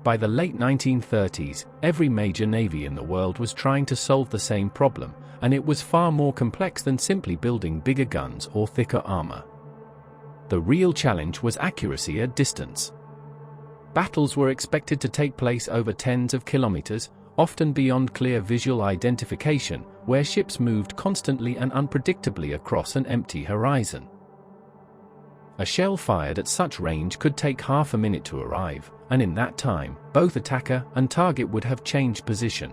By the late 1930s, every major navy in the world was trying to solve the same problem, and it was far more complex than simply building bigger guns or thicker armor. The real challenge was accuracy at distance. Battles were expected to take place over tens of kilometers, often beyond clear visual identification, where ships moved constantly and unpredictably across an empty horizon. A shell fired at such range could take half a minute to arrive, and in that time, both attacker and target would have changed position.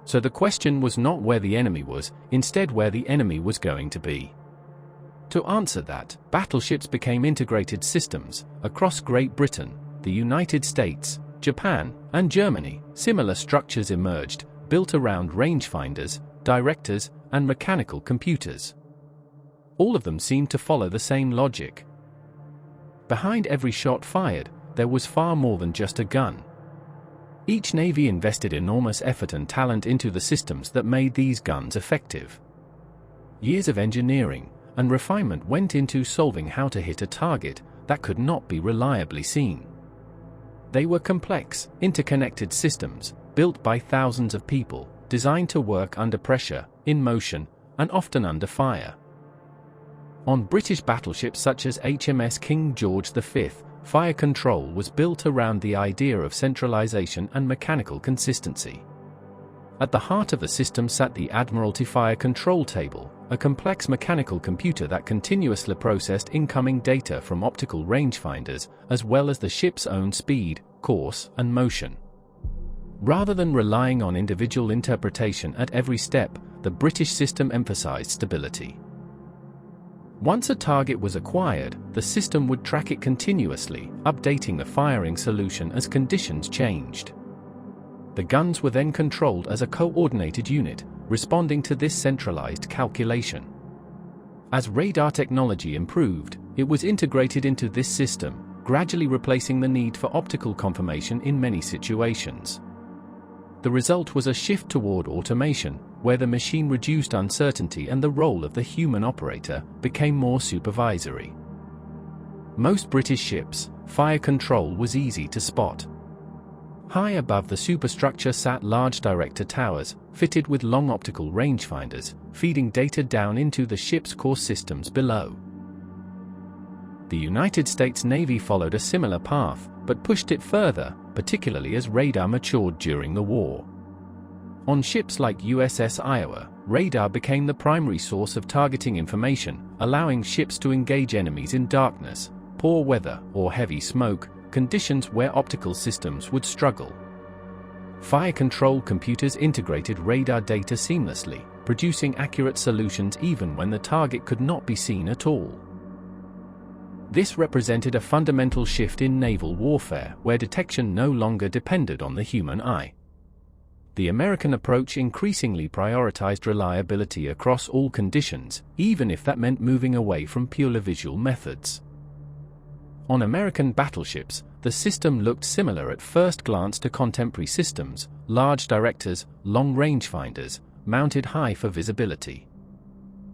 So the question was not where the enemy was, instead where the enemy was going to be. To answer that, battleships became integrated systems. Across Great Britain, the United States, Japan, and Germany, similar structures emerged, built around rangefinders, directors, and mechanical computers. All of them seemed to follow the same logic. Behind every shot fired, there was far more than just a gun. Each navy invested enormous effort and talent into the systems that made these guns effective. Years of engineering and refinement went into solving how to hit a target that could not be reliably seen. They were complex, interconnected systems, built by thousands of people, designed to work under pressure, in motion, and often under fire. On British battleships such as HMS King George V, fire control was built around the idea of centralization and mechanical consistency. At the heart of the system sat the Admiralty Fire Control Table, a complex mechanical computer that continuously processed incoming data from optical rangefinders, as well as the ship's own speed, course, and motion. Rather than relying on individual interpretation at every step, the British system emphasized stability. Once a target was acquired, the system would track it continuously, updating the firing solution as conditions changed. The guns were then controlled as a coordinated unit, responding to this centralized calculation. As radar technology improved, it was integrated into this system, gradually replacing the need for optical confirmation in many situations. The result was a shift toward automation, where the machine reduced uncertainty and the role of the human operator became more supervisory. Most British ships, fire control was easy to spot. High above the superstructure sat large director towers, fitted with long optical rangefinders, feeding data down into the ship's core systems below. The United States Navy followed a similar path, but pushed it further, particularly as radar matured during the war. On ships like USS Iowa, radar became the primary source of targeting information, allowing ships to engage enemies in darkness, poor weather, or heavy smoke, conditions where optical systems would struggle. Fire control computers integrated radar data seamlessly, producing accurate solutions even when the target could not be seen at all. This represented a fundamental shift in naval warfare, where detection no longer depended on the human eye. The American approach increasingly prioritized reliability across all conditions, even if that meant moving away from purely visual methods. On American battleships, the system looked similar at first glance to contemporary systems: large directors, long rangefinders, mounted high for visibility,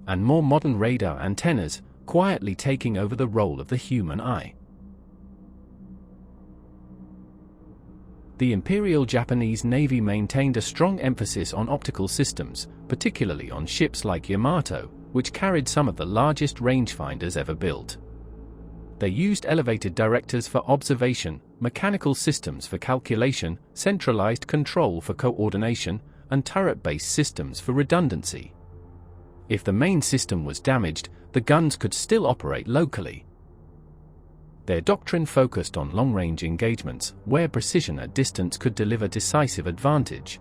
and more modern radar antennas, quietly taking over the role of the human eye. The Imperial Japanese Navy maintained a strong emphasis on optical systems, particularly on ships like Yamato, which carried some of the largest rangefinders ever built. They used elevated directors for observation, mechanical systems for calculation, centralized control for coordination, and turret-based systems for redundancy. If the main system was damaged, the guns could still operate locally. Their doctrine focused on long-range engagements, where precision at distance could deliver decisive advantage.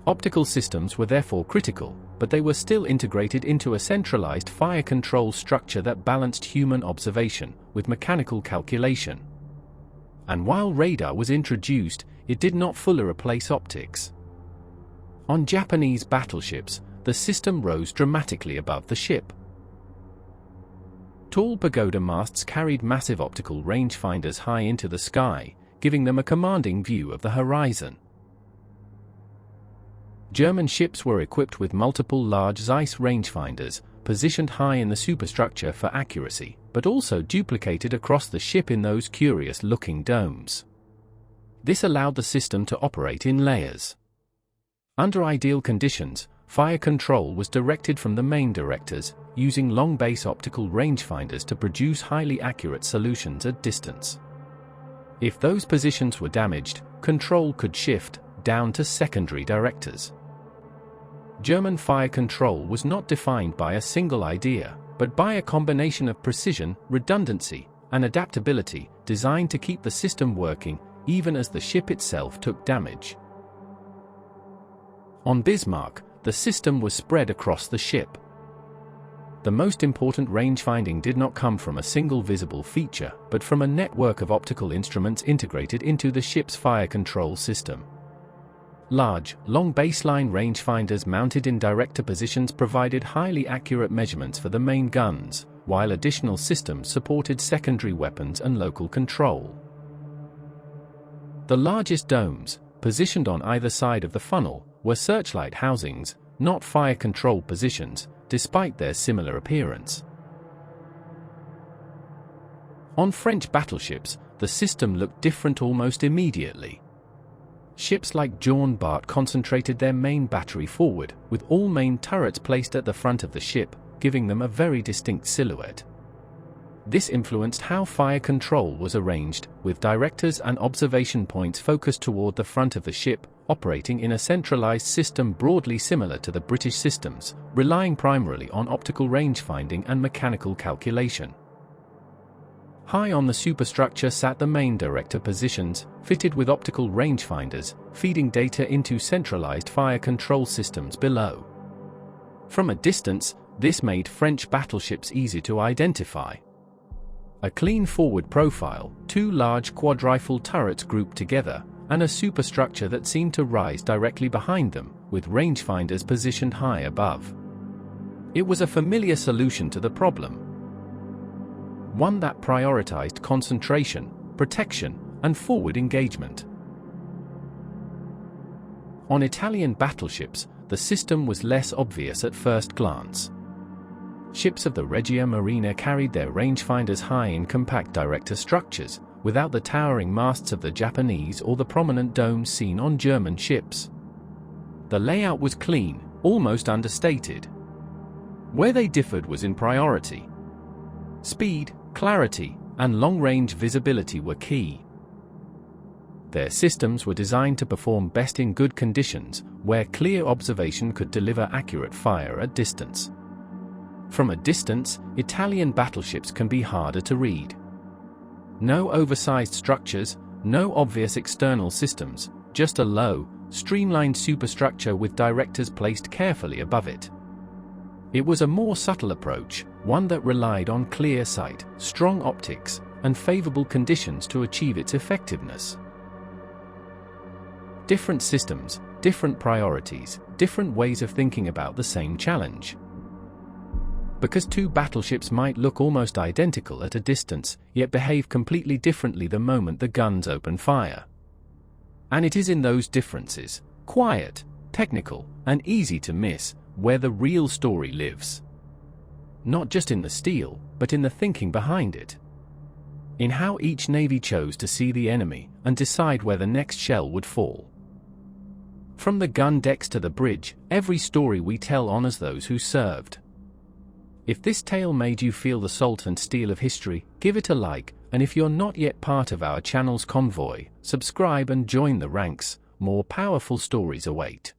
Optical systems were therefore critical, but they were still integrated into a centralized fire control structure that balanced human observation with mechanical calculation. And while radar was introduced, it did not fully replace optics. On Japanese battleships, the system rose dramatically above the ship. Tall pagoda masts carried massive optical rangefinders high into the sky, giving them a commanding view of the horizon. German ships were equipped with multiple large Zeiss rangefinders, positioned high in the superstructure for accuracy, but also duplicated across the ship in those curious-looking domes. This allowed the system to operate in layers. Under ideal conditions, fire control was directed from the main directors, using long-base optical rangefinders to produce highly accurate solutions at distance. If those positions were damaged, control could shift down to secondary directors. German fire control was not defined by a single idea, but by a combination of precision, redundancy, and adaptability, designed to keep the system working even as the ship itself took damage. On Bismarck, the system was spread across the ship. The most important range-finding did not come from a single visible feature, but from a network of optical instruments integrated into the ship's fire control system. Large, long baseline rangefinders mounted in director positions provided highly accurate measurements for the main guns, while additional systems supported secondary weapons and local control. The largest domes, positioned on either side of the funnel, were searchlight housings, not fire control positions, despite their similar appearance. On French battleships, the system looked different almost immediately. Ships like Jean Bart concentrated their main battery forward, with all main turrets placed at the front of the ship, giving them a very distinct silhouette. This influenced how fire control was arranged, with directors and observation points focused toward the front of the ship, operating in a centralized system broadly similar to the British systems, relying primarily on optical rangefinding and mechanical calculation. High on the superstructure sat the main director positions, fitted with optical rangefinders, feeding data into centralized fire control systems below. From a distance, this made French battleships easy to identify. A clean forward profile, two large quadrifle turrets grouped together, and a superstructure that seemed to rise directly behind them, with rangefinders positioned high above. It was a familiar solution to the problem. One that prioritized concentration, protection, and forward engagement. On Italian battleships, the system was less obvious at first glance. Ships of the Regia Marina carried their rangefinders high in compact director structures, without the towering masts of the Japanese or the prominent domes seen on German ships. The layout was clean, almost understated. Where they differed was in priority. Speed, clarity, and long-range visibility were key. Their systems were designed to perform best in good conditions, where clear observation could deliver accurate fire at distance. From a distance, Italian battleships can be harder to read. No oversized structures, no obvious external systems, just a low, streamlined superstructure with directors placed carefully above it. It was a more subtle approach, one that relied on clear sight, strong optics, and favorable conditions to achieve its effectiveness. Different systems, different priorities, different ways of thinking about the same challenge. Because two battleships might look almost identical at a distance, yet behave completely differently the moment the guns open fire. And it is in those differences, quiet, technical, and easy to miss, where the real story lives. Not just in the steel, but in the thinking behind it. In how each navy chose to see the enemy and decide where the next shell would fall. From the gun decks to the bridge, every story we tell honors those who served. If this tale made you feel the salt and steel of history, give it a like, and if you're not yet part of our channel's convoy, subscribe and join the ranks. More powerful stories await.